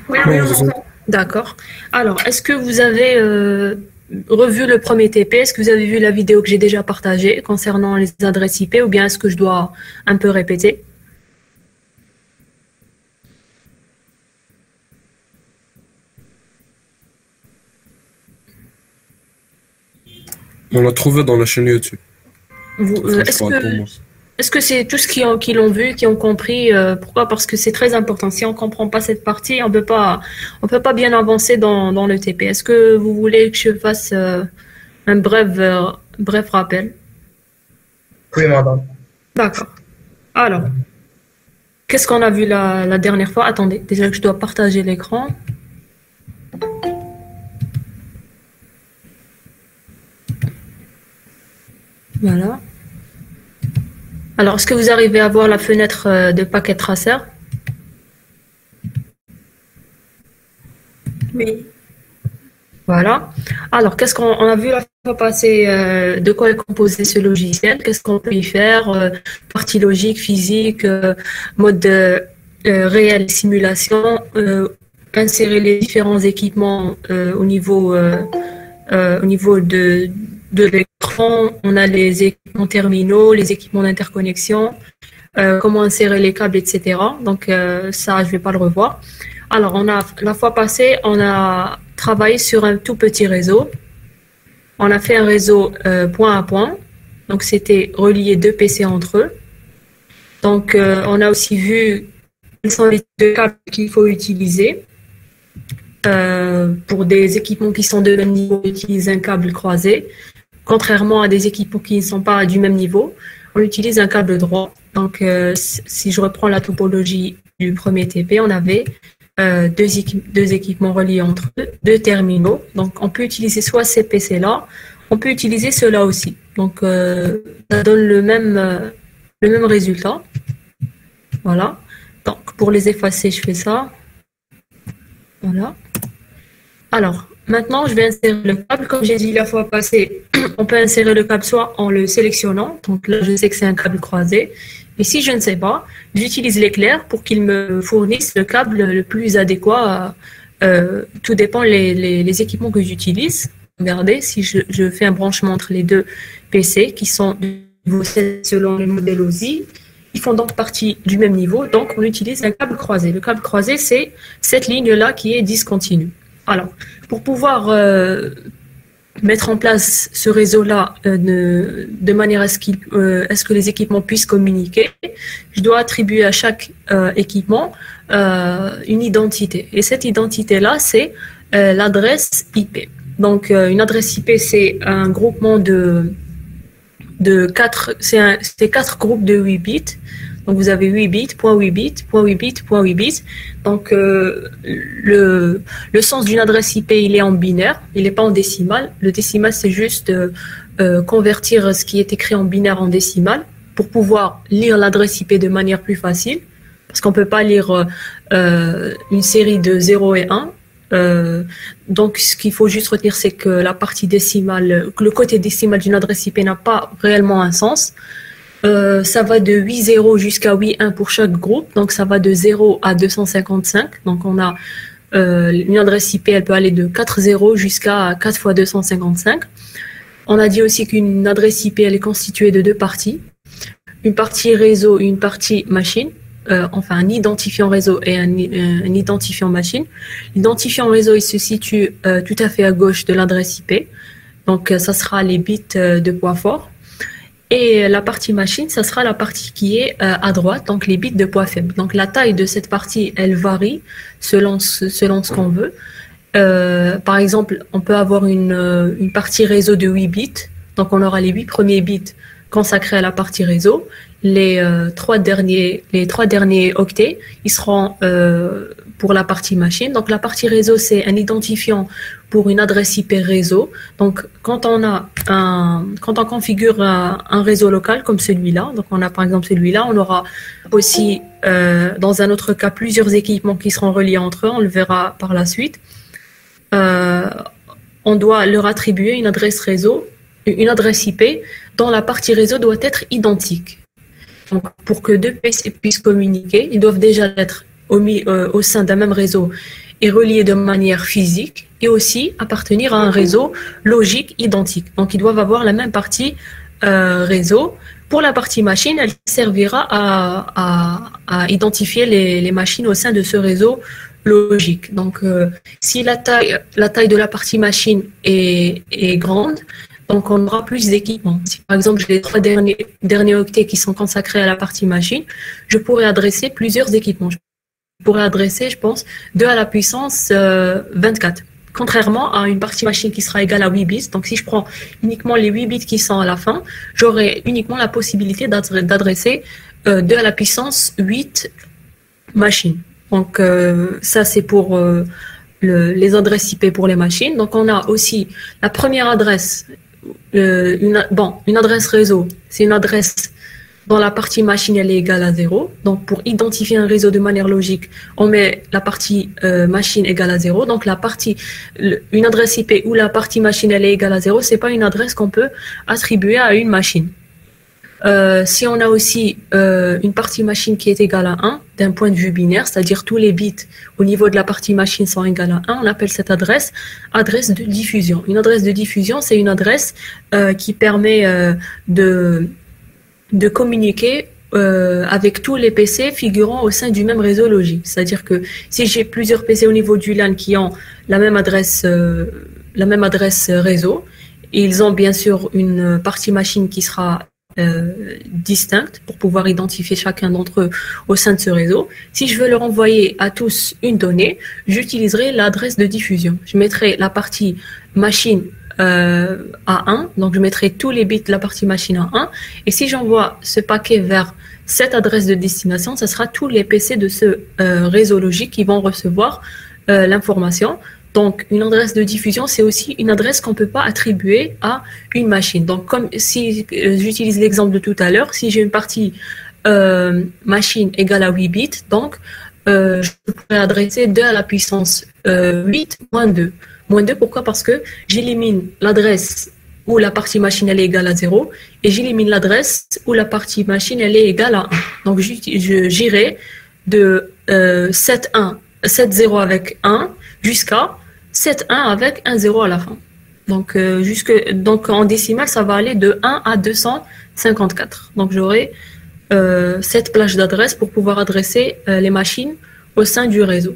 Oui, Oui, oui, on on vous entend. entend. D'accord. Alors, est-ce que vous avez revu le premier TP? Est-ce que vous avez vu la vidéo que j'ai déjà partagée concernant les adresses IP ou bien est-ce que je dois un peu répéter? On l'a trouvé dans la chaîne YouTube. Enfin, je Est-ce parle que pour moi. est-ce que c'est tous qui l'ont vu, qui ont compris? Pourquoi? Parce que c'est très important. Si on comprend pas cette partie, on peut pas bien avancer dans le TP. Est-ce que vous voulez que je fasse un bref rappel? Oui, madame. D'accord. Alors, qu'est-ce qu'on a vu la dernière fois? Attendez, déjà que je dois partager l'écran. Voilà. Alors, est-ce que vous arrivez à voir la fenêtre de paquet tracer? Oui. Voilà. Alors, qu'est-ce qu'on a vu la fois passée? De quoi est composé ce logiciel? Qu'est-ce qu'on peut y faire? Partie logique, physique, mode réel, simulation, insérer les différents équipements au niveau de l'écran. On a les équipements terminaux, les équipements d'interconnexion, comment insérer les câbles, etc. Donc, ça, je vais pas le revoir. Alors, la fois passée, on a travaillé sur un tout petit réseau. On a fait un réseau point à point. Donc, c'était relier deux PC entre eux. Donc, on a aussi vu quels sont les deux câbles qu'il faut utiliser. Pour des équipements qui sont de même niveau, on utilise un câble croisé. Contrairement à des équipements qui ne sont pas du même niveau, on utilise un câble droit. Donc, si je reprends la topologie du premier TP, on avait deux équipements reliés entre eux, deux terminaux. Donc, on peut utiliser soit ces PC-là, on peut utiliser ceux-là aussi. Donc, ça donne le même résultat. Voilà. Donc, pour les effacer, je fais ça. Voilà. Alors, maintenant, je vais insérer le câble. Comme j'ai dit la fois passée, on peut insérer le câble soit en le sélectionnant. Donc là, je sais que c'est un câble croisé. Et si je ne sais pas, j'utilise l'éclair pour qu'il me fournisse le câble le plus adéquat. Tout dépend les équipements que j'utilise. Regardez, si je fais un branchement entre les deux PC qui sont du niveau 16 selon le modèle OSI, ils font donc partie du même niveau. Donc, on utilise un câble croisé. Le câble croisé, c'est cette ligne-là qui est discontinue. Alors, pour pouvoir mettre en place ce réseau-là de manière à ce que les équipements puissent communiquer, je dois attribuer à chaque équipement une identité. Et cette identité-là, c'est l'adresse IP. Donc, une adresse IP, c'est un groupement de c'est quatre groupes de 8 bits. Donc, vous avez 8 bits, point 8 bits, point 8 bits, point 8 bits. Donc, le sens d'une adresse IP, il est en binaire, il n'est pas en décimal. Le décimal, c'est juste convertir ce qui est écrit en binaire en décimal pour pouvoir lire l'adresse IP de manière plus facile. Parce qu'on ne peut pas lire une série de 0 et 1. Donc, ce qu'il faut juste retenir, c'est que la partie décimale, que le côté décimal d'une adresse IP n'a pas réellement un sens. Ça va de 8 0 jusqu'à 8 1 pour chaque groupe. Donc, ça va de 0 à 255. Donc, on a une adresse IP, elle peut aller de 4 0 jusqu'à 4 fois 255. On a dit aussi qu'une adresse IP, elle est constituée de deux parties. Une partie réseau et une partie machine. Enfin, un identifiant réseau et un identifiant machine. L'identifiant réseau, il se situe tout à fait à gauche de l'adresse IP. Donc, ça sera les bits de poids fort. Et la partie machine, ça sera la partie qui est à droite, donc les bits de poids faible. Donc, la taille de cette partie, elle varie selon ce qu'on veut. Par exemple, on peut avoir une partie réseau de 8 bits. Donc, on aura les 8 premiers bits consacrés à la partie réseau. Les trois derniers octets, ils seront pour la partie machine. Donc, la partie réseau, c'est un identifiant pour une adresse IP réseau. Donc, quand on configure un réseau local comme celui-là, donc on a par exemple celui-là, on aura aussi, dans un autre cas, plusieurs équipements qui seront reliés entre eux. On le verra par la suite. On doit leur attribuer une adresse réseau, une adresse IP dont la partie réseau doit être identique. Donc, pour que deux PC puissent communiquer, ils doivent déjà être au sein d'un même réseau est relié de manière physique et aussi appartenir à un réseau logique identique. Donc, ils doivent avoir la même partie réseau. Pour la partie machine, elle servira à identifier les machines au sein de ce réseau logique. Donc, si la taille de la partie machine est grande, donc on aura plus d'équipements. Si par exemple j'ai les 3 derniers octets qui sont consacrés à la partie machine, je pourrais adresser plusieurs équipements. Je pourrais adresser, je pense, 2 à la puissance 24. Contrairement à une partie machine qui sera égale à 8 bits. Donc, si je prends uniquement les 8 bits qui sont à la fin, j'aurai uniquement la possibilité d'adresser 2 à la puissance 8 machines. Donc, ça, c'est pour les adresses IP pour les machines. Donc, on a aussi la première adresse, une adresse réseau. C'est une adresse dont la partie machine elle est égale à 0. Donc, pour identifier un réseau de manière logique, on met la partie machine égale à 0. Donc, une adresse IP où la partie machine elle est égale à 0, c'est pas une adresse qu'on peut attribuer à une machine. Si on a aussi une partie machine qui est égale à 1, d'un point de vue binaire, c'est-à-dire tous les bits au niveau de la partie machine sont égales à 1, on appelle cette adresse de diffusion. Une adresse de diffusion, c'est une adresse qui permet de communiquer avec tous les PC figurant au sein du même réseau logique. C'est-à-dire que si j'ai plusieurs PC au niveau du LAN qui ont la même adresse réseau, ils ont bien sûr une partie machine qui sera distincte pour pouvoir identifier chacun d'entre eux au sein de ce réseau. Si je veux leur envoyer à tous une donnée, j'utiliserai l'adresse de diffusion. Je mettrai la partie machine à 1, donc je mettrai tous les bits de la partie machine à 1, et si j'envoie ce paquet vers cette adresse de destination, ce sera tous les PC de ce réseau logique qui vont recevoir l'information. Donc, une adresse de diffusion, c'est aussi une adresse qu'on ne peut pas attribuer à une machine. Donc, comme si j'utilise l'exemple de tout à l'heure, si j'ai une partie machine égale à 8 bits, donc je pourrais adresser 2 à la puissance 8 moins 2. Moins 2, pourquoi? Parce que j'élimine l'adresse où la partie machine elle est égale à 0 et j'élimine l'adresse où la partie machine elle est égale à 1. Donc, j'irai de 7,0 avec 1 jusqu'à 7,1 avec 1,0 à la fin. Donc, donc en décimale, ça va aller de 1 à 254. Donc, j'aurai 7 plages d'adresse pour pouvoir adresser les machines au sein du réseau.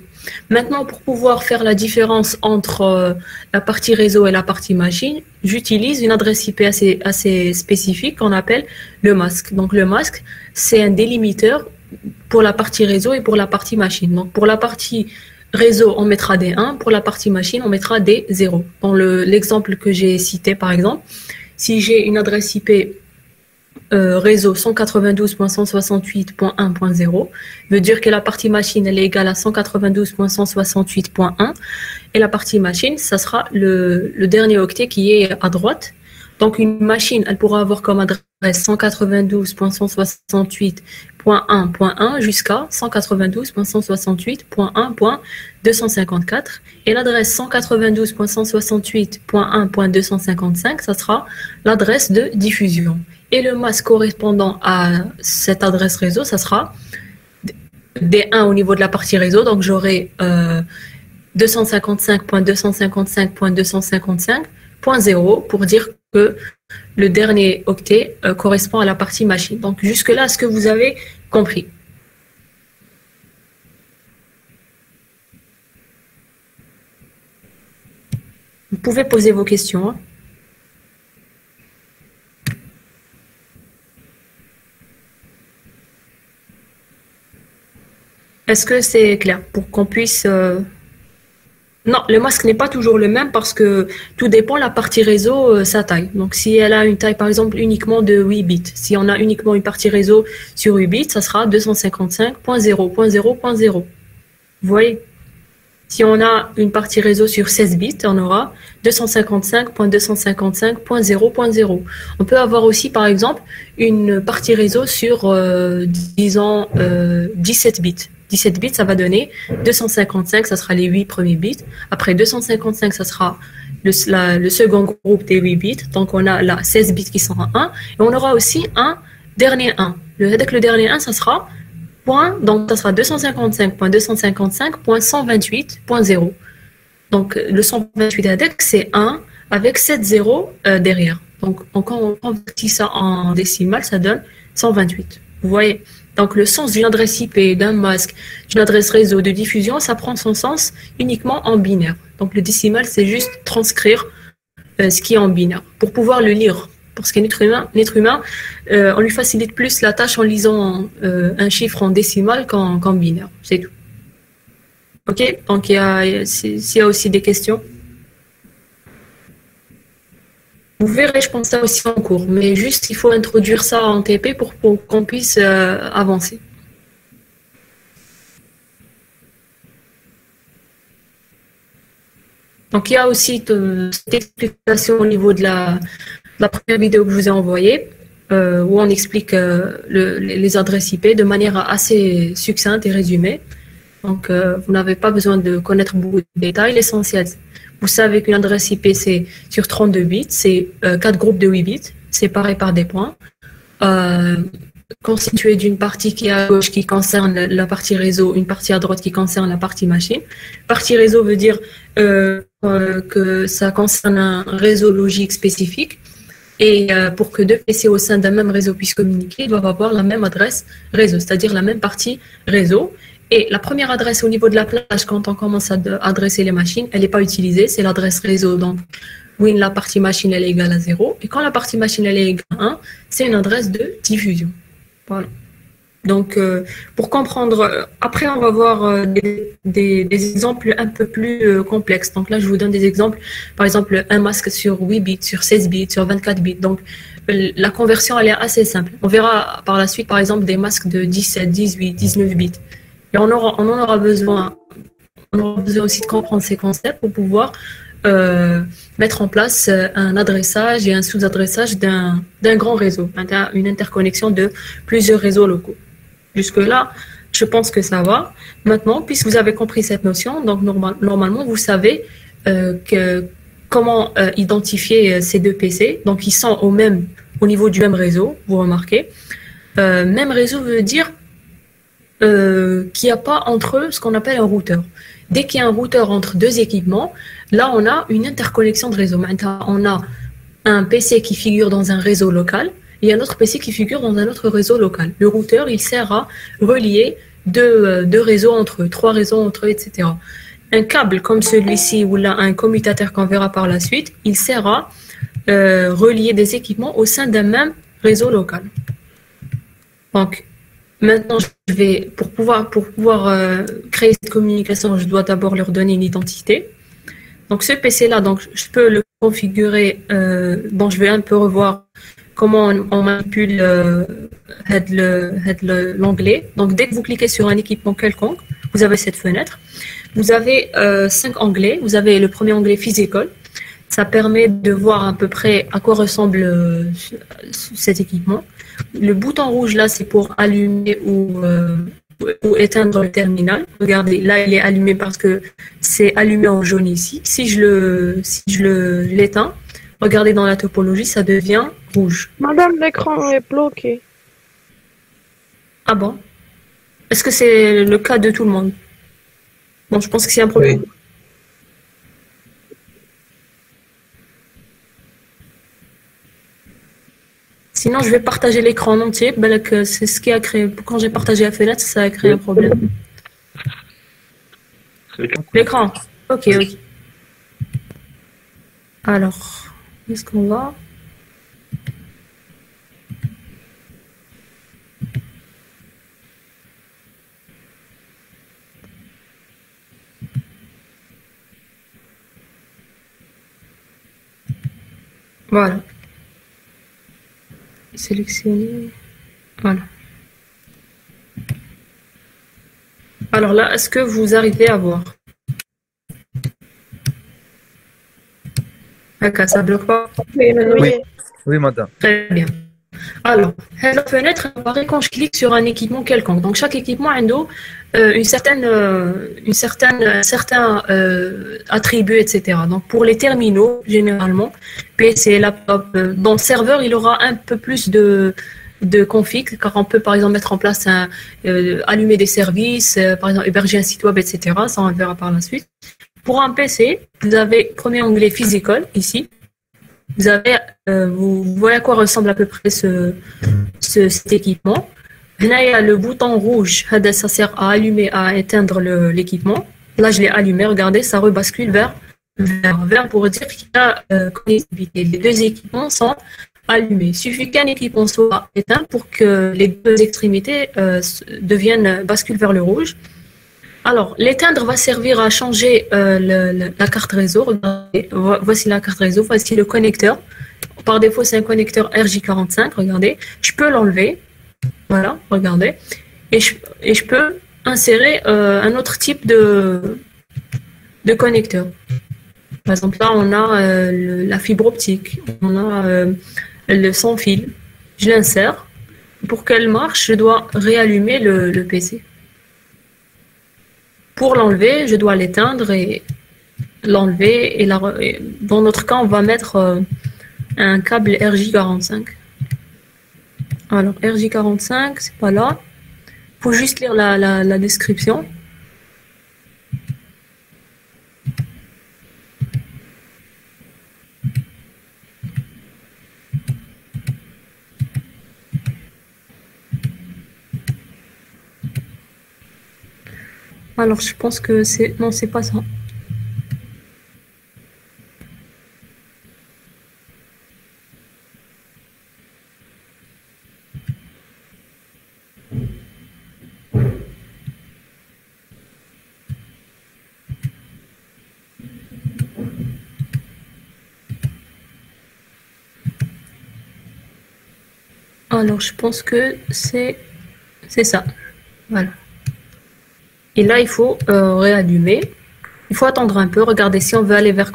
Maintenant, pour pouvoir faire la différence entre la partie réseau et la partie machine, j'utilise une adresse IP assez spécifique qu'on appelle le masque. Donc, le masque, c'est un délimiteur pour la partie réseau et pour la partie machine. Donc, pour la partie réseau, on mettra des 1. Pour la partie machine, on mettra des 0. Dans l'exemple que j'ai cité, par exemple, si j'ai une adresse IP réseau 192.168.1.0, veut dire que la partie machine, elle est égale à 192.168.1 et la partie machine, ça sera le dernier octet qui est à droite. Donc, une machine, elle pourra avoir comme adresse 192.168.1.1 jusqu'à 192.168.1.254. Et l'adresse 192.168.1.255, ça sera l'adresse de diffusion. Et le masque correspondant à cette adresse réseau, ça sera des 1 au niveau de la partie réseau. Donc, j'aurai 255.255.255.0 pour dire que le dernier octet correspond à la partie machine. Donc, jusque-là, est-ce que vous avez compris? Vous pouvez poser vos questions. Hein. Est-ce que c'est clair pour qu'on puisse... Non, le masque n'est pas toujours le même parce que tout dépend de la partie réseau, sa taille. Donc, si elle a une taille, par exemple, uniquement de 8 bits, si on a uniquement une partie réseau sur 8 bits, ça sera 255.0.0.0. Vous voyez? Si on a une partie réseau sur 16 bits, on aura 255.255.0.0. On peut avoir aussi, par exemple, une partie réseau sur, disons, 17 bits. 17 bits, ça va donner 255, ça sera les 8 premiers bits. Après 255, ça sera le second groupe des 8 bits. Donc, on a là 16 bits qui sont en 1. Et on aura aussi un dernier 1. Avec le dernier 1, ça sera Donc, ça sera 255.255.128.0. Donc, le 128 index, c'est 1 avec 7 zéros derrière. Donc, quand on convertit ça en décimal, ça donne 128. Vous voyez? Donc, le sens d'une adresse IP, d'un masque, d'une adresse réseau de diffusion, ça prend son sens uniquement en binaire. Donc, le décimal, c'est juste transcrire ce qui est en binaire pour pouvoir le lire. Parce qu'un être humain, on lui facilite plus la tâche en lisant un chiffre en décimal qu'en binaire. C'est tout. OK? Donc, s'il y a aussi des questions. Vous verrez, je pense ça aussi en cours. Mais juste, il faut introduire ça en TP pour qu'on puisse avancer. Donc, il y a aussi cette explication au niveau de la première vidéo que je vous ai envoyée, où on explique les adresses IP de manière assez succincte et résumée. Donc, vous n'avez pas besoin de connaître beaucoup de détails. L'essentiel, vous savez qu'une adresse IP, c'est sur 32 bits, c'est 4 groupes de 8 bits, séparés par des points, constitués d'une partie qui est à gauche qui concerne la partie réseau, une partie à droite qui concerne la partie machine. Partie réseau veut dire que ça concerne un réseau logique spécifique. Et pour que deux PC au sein d'un même réseau puissent communiquer, ils doivent avoir la même adresse réseau, c'est-à-dire la même partie réseau. Et la première adresse au niveau de la plage, quand on commence à adresser les machines, elle n'est pas utilisée, c'est l'adresse réseau. Donc, win, la partie machine, elle est égale à 0. Et quand la partie machine, elle est égale à 1, c'est une adresse de diffusion. Voilà. Donc, pour comprendre, après, on va voir des exemples un peu plus complexes. Donc là, je vous donne des exemples. Par exemple, un masque sur 8 bits, sur 16 bits, sur 24 bits. Donc, la conversion, elle est assez simple. On verra par la suite, par exemple, des masques de 17, 18, 19 bits. Et on en aura besoin aussi de comprendre ces concepts pour pouvoir mettre en place un adressage et un sous-adressage d'un grand réseau, une interconnexion de plusieurs réseaux locaux. Jusque-là, je pense que ça va. Maintenant, puisque vous avez compris cette notion, donc normalement, vous savez comment identifier ces deux PC. Donc, ils sont au niveau du même réseau, vous remarquez. Même réseau veut dire qu'il n'y a pas entre eux ce qu'on appelle un routeur. Dès qu'il y a un routeur entre deux équipements, là, on a une interconnexion de réseau. Maintenant, on a un PC qui figure dans un réseau local et un autre PC qui figure dans un autre réseau local. Le routeur, il sert à relier deux réseaux entre eux, 3 réseaux entre eux, etc. Un câble comme celui-ci ou là, un commutateur qu'on verra par la suite, il sert à relier des équipements au sein d'un même réseau local. Donc, maintenant, pour pouvoir créer cette communication, je dois d'abord leur donner une identité. Donc, ce PC-là, donc, je peux le configurer. Je vais un peu revoir comment on manipule l'onglet. Donc, dès que vous cliquez sur un équipement quelconque, vous avez cette fenêtre. Vous avez 5 onglets. Vous avez le premier onglet Physical. Ça permet de voir à peu près à quoi ressemble cet équipement. Le bouton rouge, là, c'est pour allumer ou éteindre le terminal. Regardez, là, il est allumé parce que c'est allumé en jaune ici. Si je l'éteins, regardez dans la topologie, ça devient rouge. Madame, l'écran est bloqué. Ah bon? Est-ce que c'est le cas de tout le monde? Bon, je pense que c'est un problème. Oui. Sinon, je vais partager l'écran en entier. C'est ce qui a créé. Quand j'ai partagé la fenêtre, ça a créé un problème. L'écran. Ok. Alors, où est-ce qu'on va? Voilà. Sélectionner. Voilà. Alors là, est-ce que vous arrivez à voir? D'accord, ça ne bloque pas? Oui, madame. Très bien. Alors, la fenêtre apparaît quand je clique sur un équipement quelconque. Donc, chaque équipement a un certain attribut, etc. Donc, pour les terminaux, généralement, PC, laptop, dans le serveur, il aura un peu plus de de config, car on peut par exemple mettre en place allumer des services, par exemple héberger un site web, etc. Ça on le verra par la suite. Pour un PC, vous avez premier onglet Physical ici. Vous avez, vous voyez à quoi ressemble à peu près cet équipement. Là, il y a le bouton rouge, ça sert à allumer, à éteindre l'équipement. Là, je l'ai allumé, regardez, ça rebascule vers vert pour dire qu'il y a connectivité. Les deux équipements sont allumés. Il suffit qu'un équipement soit éteint pour que les deux extrémités basculent vers le rouge. Alors, l'éteindre va servir à changer la carte réseau. Regardez, voici la carte réseau, voici le connecteur. Par défaut, c'est un connecteur RJ45, regardez. Je peux l'enlever. Voilà, regardez. Et je peux insérer un autre type de connecteur. Par exemple, là, on a la fibre optique, on a le sans fil. Je l'insère. Pour qu'elle marche, je dois réallumer le PC. Pour l'enlever, je dois l'éteindre et l'enlever. Et dans notre cas, on va mettre un câble RJ45. Alors, RJ45, c'est pas là. Il faut juste lire la description. Alors, je pense que c'est... Non, c'est pas ça. Alors, je pense que c'est ça. Voilà. Et là, il faut réallumer. Il faut attendre un peu. Regardez, si on veut aller vers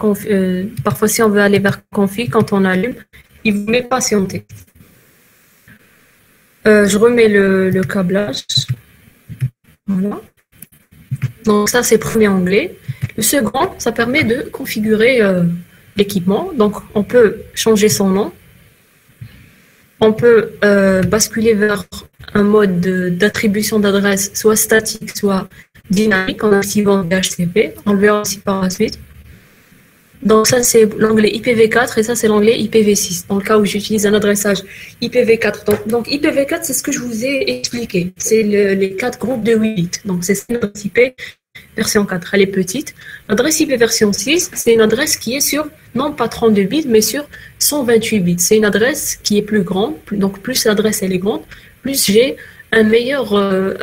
parfois, si on veut aller vers config, quand on allume, il vous met patienter. Je remets le câblage. Voilà. Donc ça, c'est le premier onglet. Le second, ça permet de configurer l'équipement. Donc, on peut changer son nom. On peut basculer vers un mode d'attribution d'adresse, soit statique, soit dynamique, en activant DHCP. On le verra aussi par la suite. Donc ça, c'est l'onglet IPv4 et ça, c'est l'onglet IPv6, dans le cas où j'utilise un adressage IPv4. Donc IPv4, c'est ce que je vous ai expliqué. C'est les 4 groupes de 8 bits. Donc c'est une adresse IP version 4, elle est petite. L'adresse IP version 6, c'est une adresse qui est sur, non pas 32 bits, mais sur 128 bits. C'est une adresse qui est plus grande, donc plus l'adresse elle est grande, plus j'ai un meilleur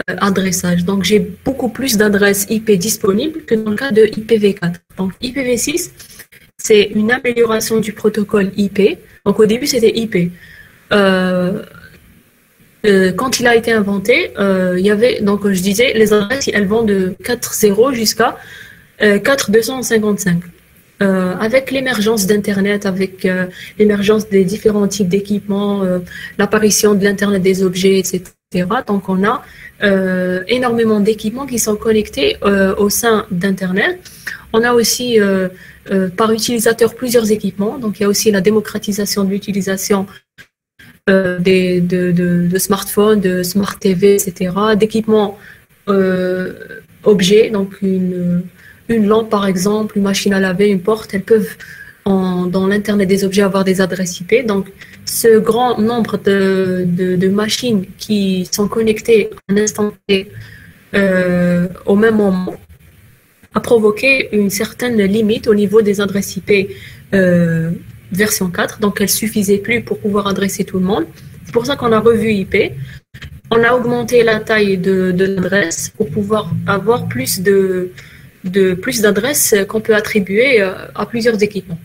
adressage. Donc j'ai beaucoup plus d'adresses IP disponibles que dans le cas de IPv4. Donc IPv6, c'est une amélioration du protocole IP. Donc au début c'était IP. Quand il a été inventé, il y avait, donc je disais, les adresses, elles vont de 4.0 jusqu'à 4.255. Avec l'émergence d'Internet, avec l'émergence des différents types d'équipements, l'apparition de l'Internet des objets, etc. Donc on a énormément d'équipements qui sont connectés au sein d'Internet. On a aussi par utilisateur plusieurs équipements. Donc il y a aussi la démocratisation de l'utilisation de smartphones, de smart TV, etc., d'équipements objets, donc une lampe par exemple, une machine à laver, une porte, elles peuvent dans l'Internet des objets avoir des adresses IP. Donc ce grand nombre de machines qui sont connectées à un instant T au même moment a provoqué une certaine limite au niveau des adresses IP version 4, donc elle ne suffisait plus pour pouvoir adresser tout le monde. C'est pour ça qu'on a revu IP. On a augmenté la taille de l'adresse pour pouvoir avoir plus d'adresses qu'on peut attribuer à plusieurs équipements.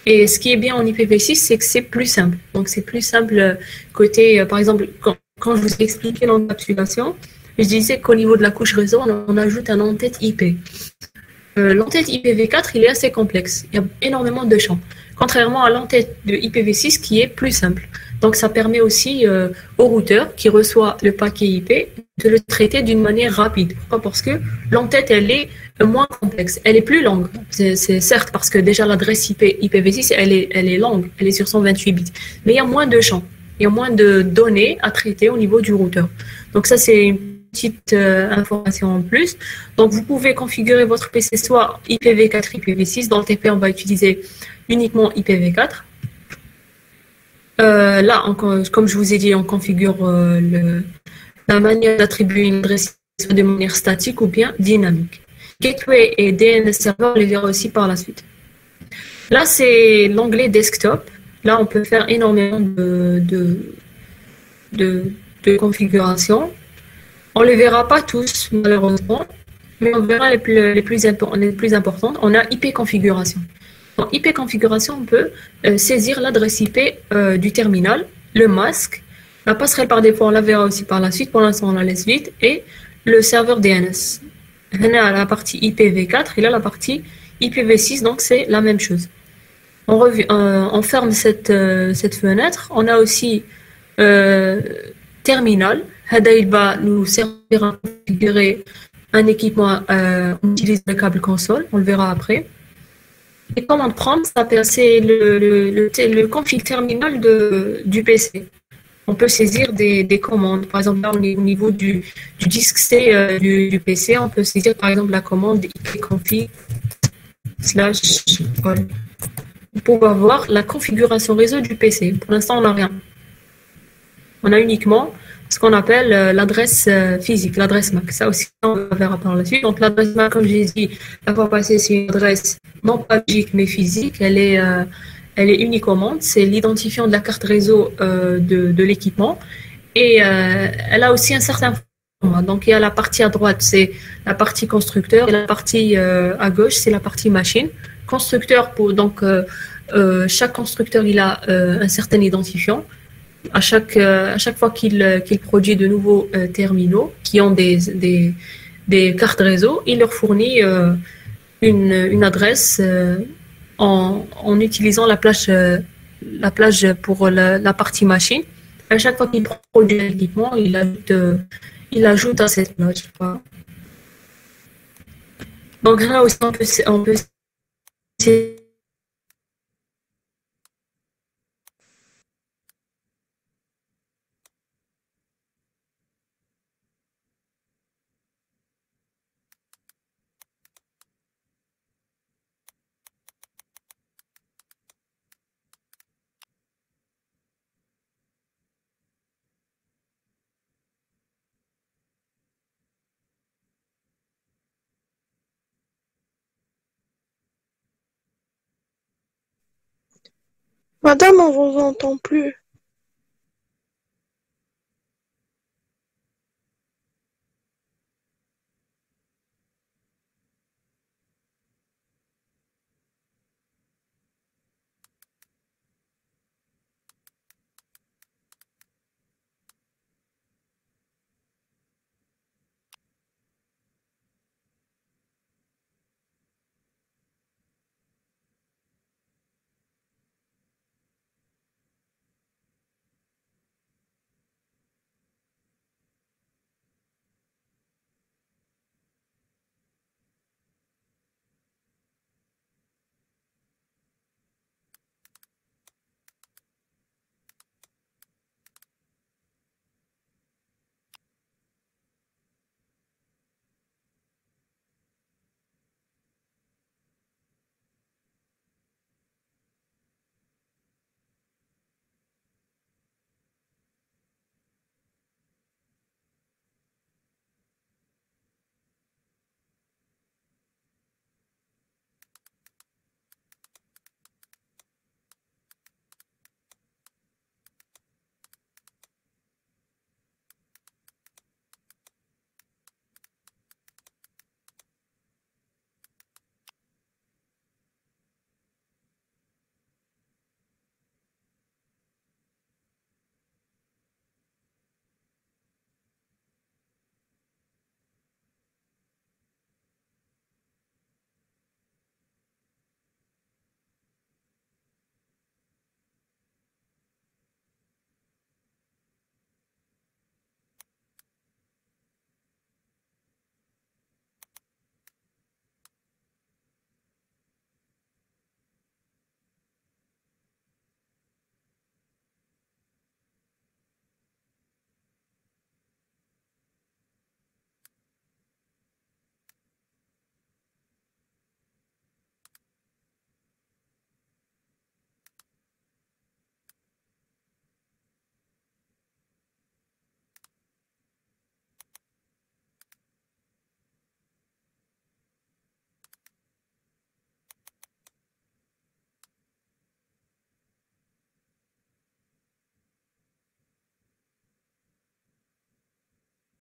Et ce qui est bien en IPv6, c'est que c'est plus simple. Donc c'est plus simple côté, par exemple, quand je vous ai expliqué l'encapsulation, je disais qu'au niveau de la couche réseau, on ajoute un en-tête IP. L'entête IPv4, il est assez complexe. Il y a énormément de champs. Contrairement à l'entête de IPv6 qui est plus simple. Donc ça permet aussi au routeur qui reçoit le paquet IP de le traiter d'une manière rapide. Pourquoi ? Parce que l'entête, elle est moins complexe. Elle est plus longue. C'est certes parce que déjà l'adresse IP IPv6, elle est longue. Elle est sur 128 bits. Mais il y a moins de champs. il y a moins de données à traiter au niveau du routeur. Donc ça, c'est une petite information en plus. Donc vous pouvez configurer votre PC soit IPv4, IPv6. Dans le TP, on va utiliser uniquement IPv4. Là, comme je vous ai dit, on configure la manière d'attribuer une adresse soit de manière statique ou bien dynamique. Gateway et DNS Server, on les verra aussi par la suite. Là, c'est l'onglet Desktop. Là, on peut faire énormément de configurations. On ne les verra pas tous, malheureusement, mais on verra les plus importantes. On a IP configuration. Dans IP configuration, on peut saisir l'adresse IP du terminal, le masque, la passerelle par défaut, on la verra aussi par la suite. Pour l'instant, on la laisse vide. Et le serveur DNS. On a la partie IPv4 et là la partie IPv6, donc c'est la même chose. On ferme cette fenêtre. On a aussi terminal. Hada, il va nous servir à configurer un équipement. On utilise le câble console, on le verra après. Et commande prompt, c'est le config terminal du PC. On peut saisir des commandes. Par exemple, là, on est au niveau du disque C du PC. On peut saisir, par exemple, la commande ipconfig / all pour avoir la configuration réseau du PC. Pour l'instant, on n'a rien. On a uniquement ce qu'on appelle l'adresse physique, l'adresse MAC. Ça aussi, on verra par la suite. Donc, l'adresse MAC, comme j'ai dit, la fois passée, c'est une adresse non pas physique, mais physique. Elle est unicommande. C'est l'identifiant de la carte réseau de l'équipement. Et elle a aussi un certain format. Donc, il y a la partie à droite, c'est la partie constructeur. Et la partie à gauche, c'est la partie machine. Constructeur, chaque constructeur, il a un certain identifiant. À chaque fois qu'il produit de nouveaux terminaux qui ont des cartes réseau, il leur fournit une adresse en utilisant la plage pour la partie machine. À chaque fois qu'il produit un équipement, il ajoute à cette plage. Voilà. Donc là aussi, on peut Madame, on vous entend plus.